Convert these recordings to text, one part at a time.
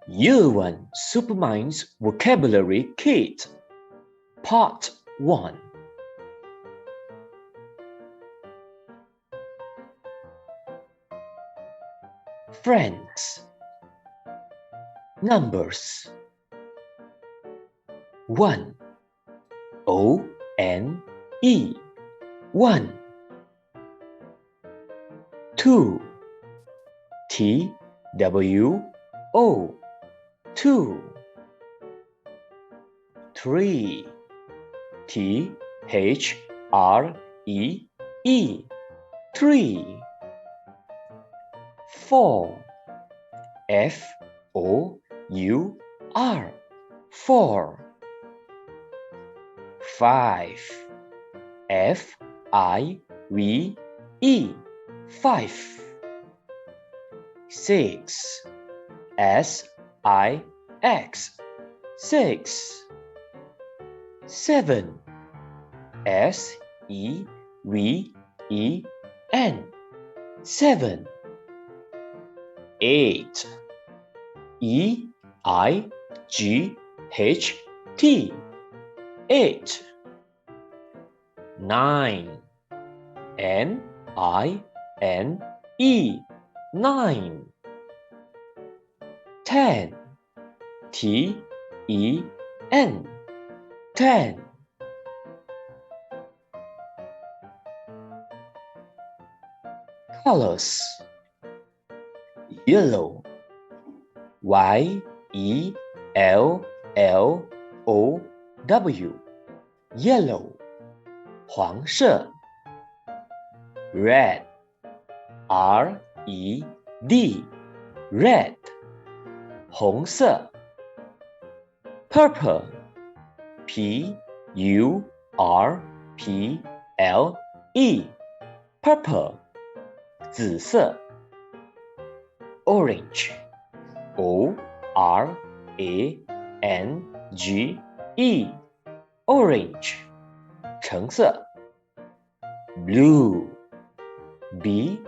Year 1 Superminds Vocabulary Kit Part 1 Friends Numbers 1 O-N-E 1 2 T-W-O 2 3 T-H-R-E-E 3 4 F-O-U-R 4 5 F-I-V-E 5 6 S-I-X 6 7 S-E-V-E-N 7 8 E-I-G-H-T 8 9 N-I-N-E 9 10 T-E-N 10 Colors Yellow Y-E-L-L-O-W Yellow 黄色 Red R-E-D Red 红色 Purple P-U-R-P-L-E Purple 紫色 Orange O-R-A-N-G-E Orange 橙色 Blue B-L-U-E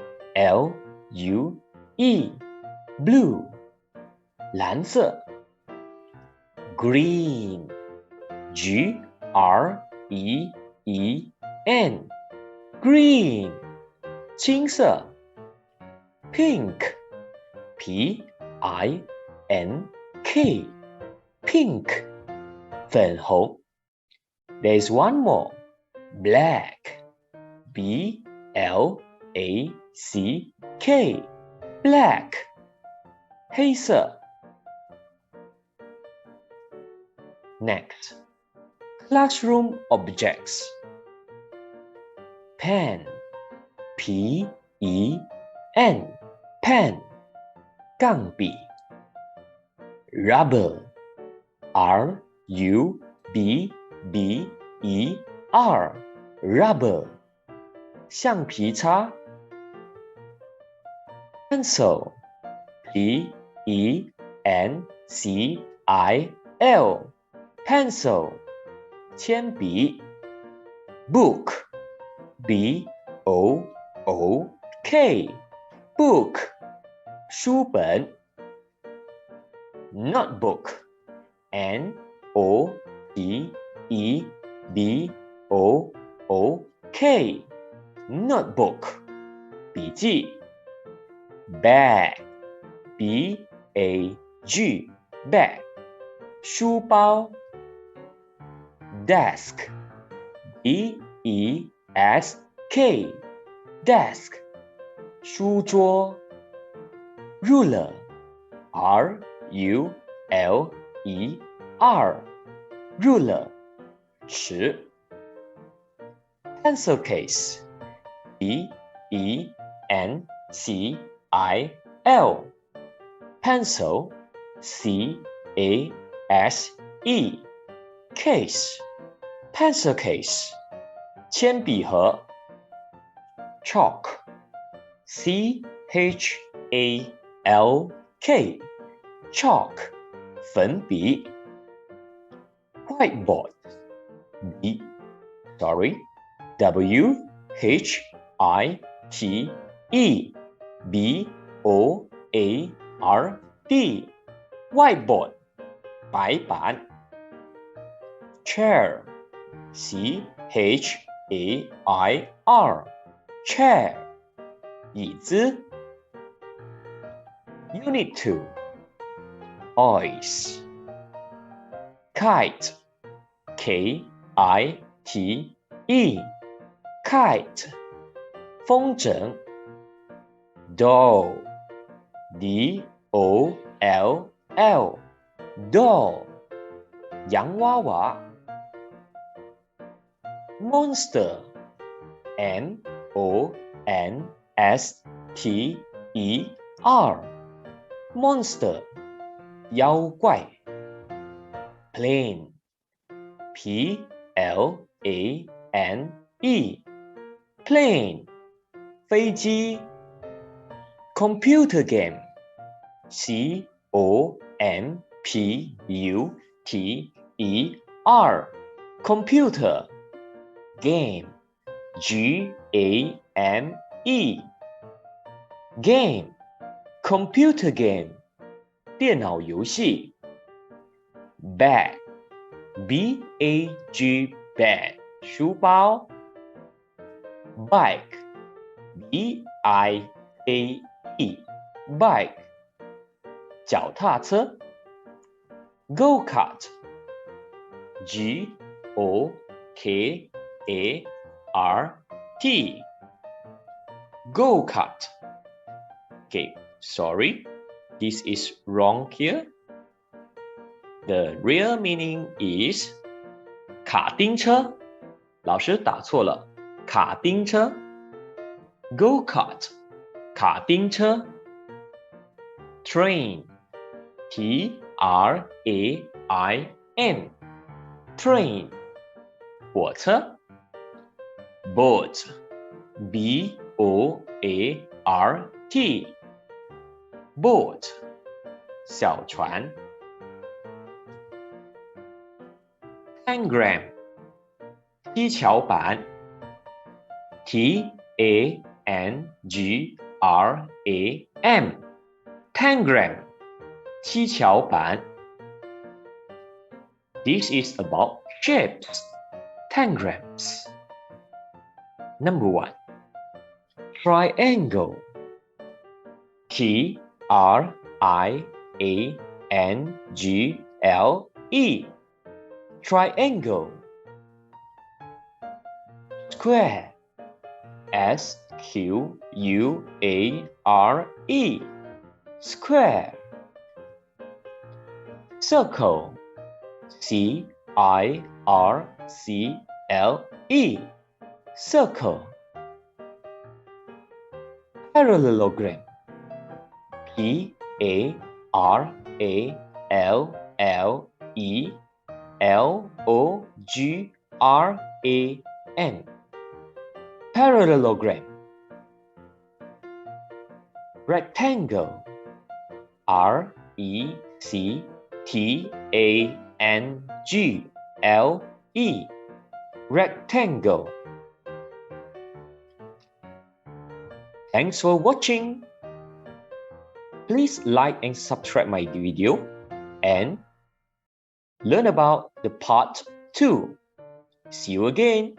Blue 蓝色 Green G-R-E-E-N Green 青色 Pink P-I-N-K Pink 粉红 There's one more Black B-L-A-C-K Black 黑色 Next Classroom objects Pen P-E-N Pen 钢笔 Rubber R-U-B-B-E-R Rubber 橡皮擦 Pencil P-E-N-C-I-L Pencil 铅笔 Book B-O-O-K Book 书本 Notebook N-O-T-E-B-O-O-K Notebook 笔记 Bag B-A-G Bag 书包 Desk D-E-S-K Desk 书桌 Ruler R-U-L-E-R Ruler 尺 Pencil case P-E-N-C-I-L Pencil C-A-S-E Case Pencil case 铅笔盒 Chalk C-H-A-L-K Chalk 粉笔 Whiteboard W-H-I-T-E-B-O-A-R-D whiteboard 白板 chair chair chair 椅子 Unit 2 Boys Kite kite kite 风筝 Doll doll doll 洋娃娃 Monster monster monster 妖怪 Plane plane plane 飞机 Computer game computer computer game game computer game 电脑游戏 bag bag 书包 bike bike 脚踏车 go kart go kart Okay, sorry, this is wrong here. The real meaning is 卡丁车。老师打错了，卡丁车。Go kart 卡丁车。Train Train train 火车。Boat boat boat 小船 Tangram 七巧板 Tangram Tangram 七巧板 This is about shapes Tangrams Number 1 Triangle Triangle Triangle Square Square Square Circle Circle Circle Parallelogram Parallelogram Parallelogram Rectangle Rectangle Rectangle Thanks for watching. Please like and subscribe my video and learn about the part 2. See you again.